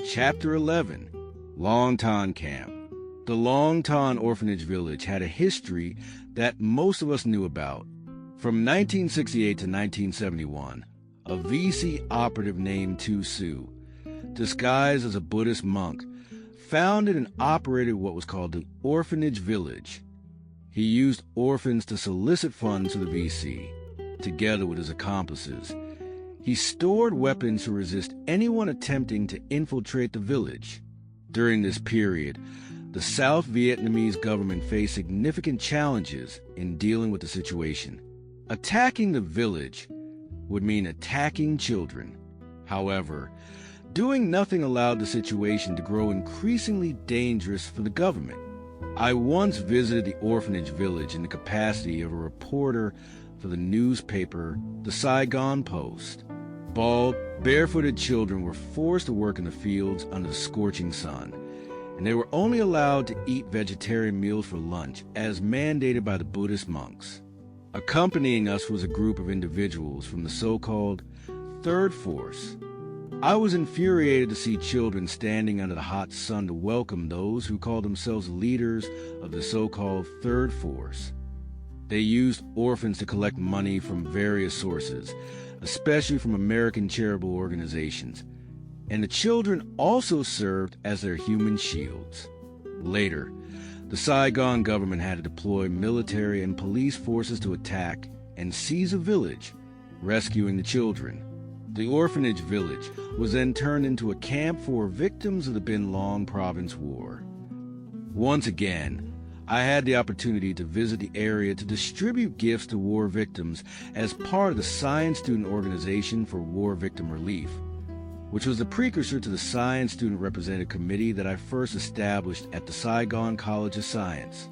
Chapter 11, Longtan Camp. The Longtan Orphanage Village had a history that most of us knew about. From 1968 to 1971, a VC operative named Tu Su, disguised as a Buddhist monk, founded and operated what was called the Orphanage Village. He used orphans to solicit funds to the VC, together with his accomplices. He stored weapons to resist anyone attempting to infiltrate the village. During this period, the South Vietnamese government faced significant challenges in dealing with the situation. Attacking the village would mean attacking children. However, doing nothing allowed the situation to grow increasingly dangerous for the government. I once visited the orphanage village in the capacity of a reporter for the newspaper, the Saigon Post. Bald, barefooted children were forced to work in the fields under the scorching sun, and they were only allowed to eat vegetarian meals for lunch as mandated by the Buddhist monks. Accompanying us was a group of individuals from the so-called Third Force. I was infuriated to see children standing under the hot sun to welcome those who called themselves leaders of the so-called Third Force. They used orphans to collect money from various sources, especially from American charitable organizations, and the children also served as their human shields. Later, the Saigon government had to deploy military and police forces to attack and seize a village, rescuing the children. The orphanage village was then turned into a camp for victims of the Bin Long Province War. Once again, I had the opportunity to visit the area to distribute gifts to war victims as part of the Science Student Organization for War Victim Relief, which was the precursor to the Science Student Representative Committee that I first established at the Saigon College of Science.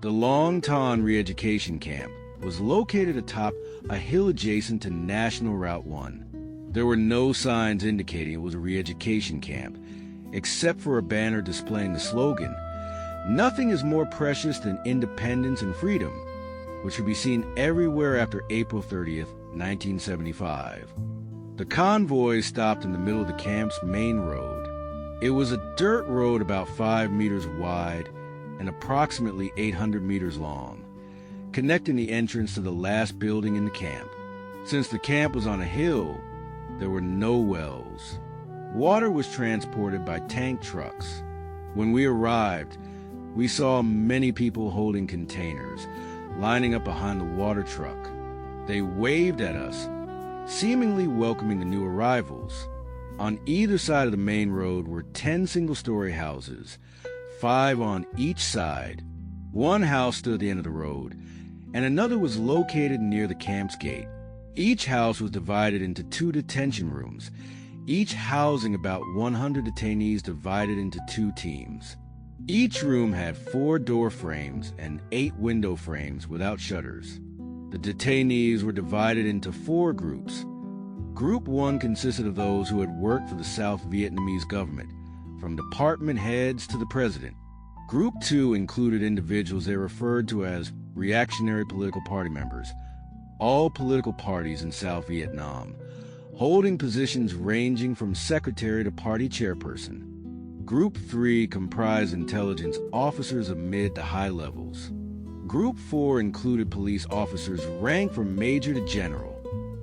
The Longtan Re-Education Camp was located atop a hill adjacent to National Route 1. There were no signs indicating it was a re-education camp, except for a banner displaying the slogan, "Nothing is more precious than independence and freedom," which could be seen everywhere after April 30th, 1975. The convoy stopped in the middle of the camp's main road. It was a dirt road about 5 meters wide and approximately 800 meters long, connecting the entrance to the last building in the camp. Since the camp was on a hill, there were no wells. Water was transported by tank trucks. When we arrived, we saw many people holding containers, lining up behind the water truck. They waved at us, seemingly welcoming the new arrivals. On either side of the main road were 10 single-story houses, 5 on each side. One house stood at the end of the road, and another was located near the camp's gate. Each house was divided into 2 detention rooms, each housing about 100 detainees divided into 2 teams. Each room had 4 door frames and 8 window frames without shutters. The detainees were divided into 4 groups. Group 1 consisted of those who had worked for the South Vietnamese government, from department heads to the president. Group 2 included individuals they referred to as reactionary political party members, all political parties in South Vietnam, holding positions ranging from secretary to party chairperson. Group 3 comprised intelligence officers of mid to high levels. Group 4 included police officers ranked from major to general.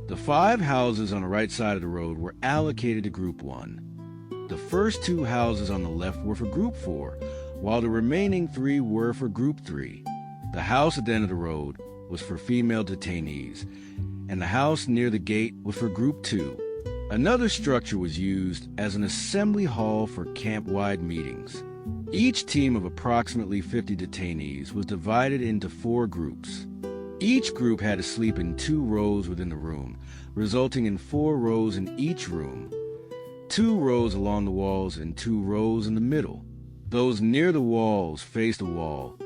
The 5 houses on the right side of the road were allocated to Group 1. The first 2 houses on the left were for Group 4, while the remaining 3 were for Group 3. The house at the end of the road was for female detainees, and the house near the gate was for Group 2. Another structure was used as an assembly hall for camp-wide meetings. Each team of approximately 50 detainees was divided into 4 groups. Each group had to sleep in 2 rows within the room, resulting in 4 rows in each room. 2 rows along the walls and 2 rows in the middle. Those near the walls faced the wall,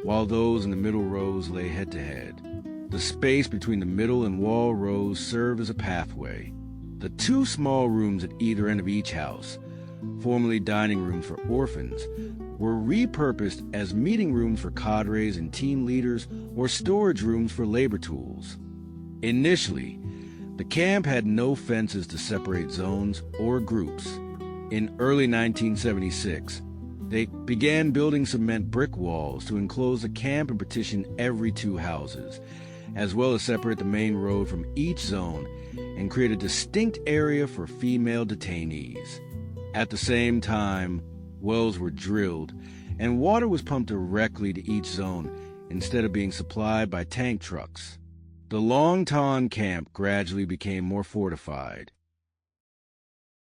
while those in the middle rows lay head-to-head. The space between the middle and wall rows served as a pathway. The 2 small rooms at either end of each house, formerly dining rooms for orphans, were repurposed as meeting rooms for cadres and team leaders or storage rooms for labor tools. Initially, the camp had no fences to separate zones or groups. In early 1976, they began building cement brick walls to enclose the camp and partition every 2 houses, as well as separate the main road from each zone and create a distinct area for female detainees. At the same time, wells were drilled and water was pumped directly to each zone instead of being supplied by tank trucks. The Long Ton camp gradually became more fortified.